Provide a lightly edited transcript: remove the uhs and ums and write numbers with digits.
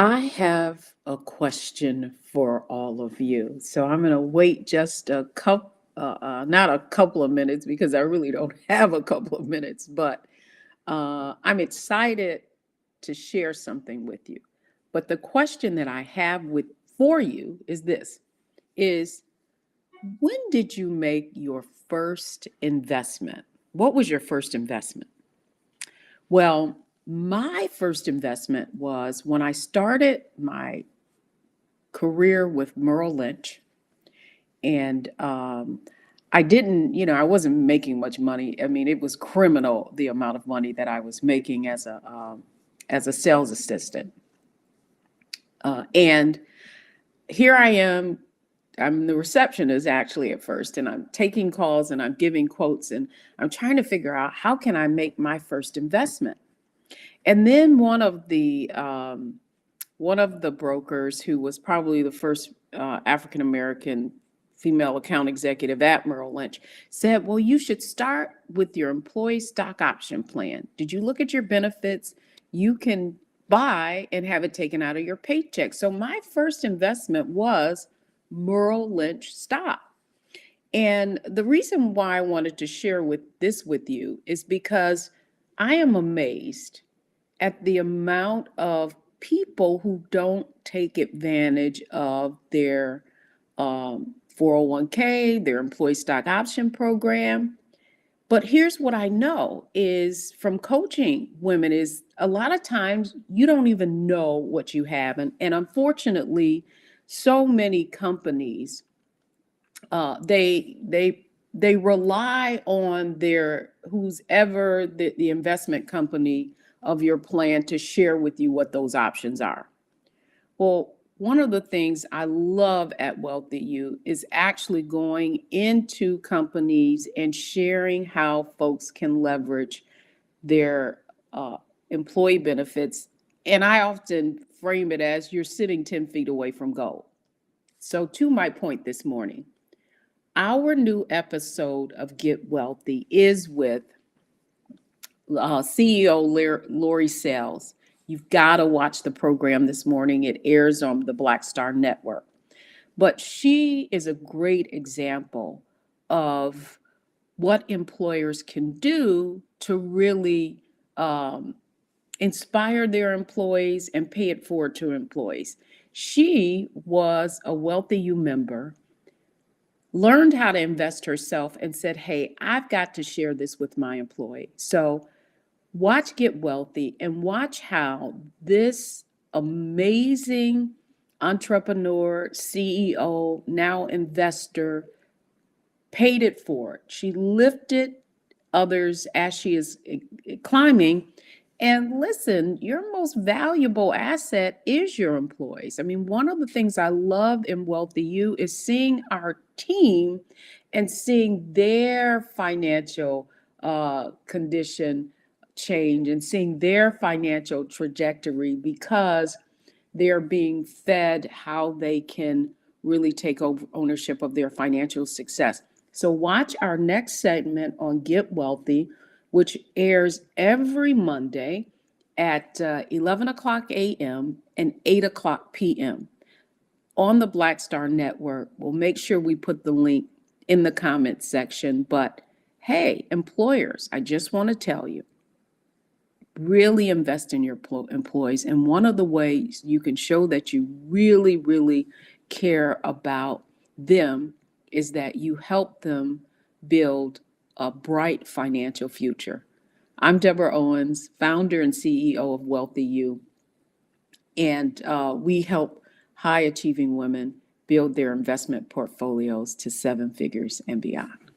I have a question for all of you. So I'm going to wait just not a couple of minutes because I really don't have a couple of minutes, but I'm excited to share something with you. But the question that I have for you is this: is when did you make your first investment? What was your first investment? Well, my first investment was when I started my career with Merrill Lynch. And I didn't, I wasn't making much money. I mean, it was criminal the amount of money that I was making as a sales assistant. And here I am. I'm the receptionist actually at first, and I'm taking calls and I'm giving quotes and I'm trying to figure out how can I make my first investment. And then one of the brokers who was probably the first African American female account executive at Merrill Lynch said, well, you should start with your employee stock option plan. Did you look at your benefits? You can buy and have it taken out of your paycheck. So my first investment was Merrill Lynch stock. And the reason why I wanted to share with you is because I am amazed at the amount of people who don't take advantage of their 401k, their employee stock option program. But here's what I know is from coaching women is a lot of times you don't even know what you have. And unfortunately, so many companies, they rely on their who's ever the investment company of your plan to share with you what those options are. Well, one of the things I love at Wealthy You is actually going into companies and sharing how folks can leverage their employee benefits. And I often frame it as you're sitting 10 feet away from gold. So, to my point this morning, our new episode of Get Wealthy is with CEO Lori Sales. You've got to watch the program this morning. It airs on the Black Star Network. But she is a great example of what employers can do to really inspire their employees and pay it forward to employees. She was a Wealthy You member, learned how to invest herself, and said, hey, I've got to share this with my employee. So watch Get Wealthy and watch how this amazing entrepreneur, CEO, now investor, paid it forward. She lifted others as she is climbing. And listen, your most valuable asset is your employees. I mean, one of the things I love in Wealthy You is seeing our team and seeing their financial condition change and seeing their financial trajectory because they're being fed how they can really take over ownership of their financial success. So watch our next segment on Get Wealthy, which airs every Monday at 11 o'clock a.m. and 8 o'clock p.m. on the Black Star Network. We'll make sure we put the link in the comments section. But hey, employers, I just want to tell you, really invest in your employees. And one of the ways you can show that you really, really care about them is that you help them build a bright financial future. I'm Deborah Owens, founder and CEO of Wealthy You, and we help high achieving women build their investment portfolios to seven figures and beyond.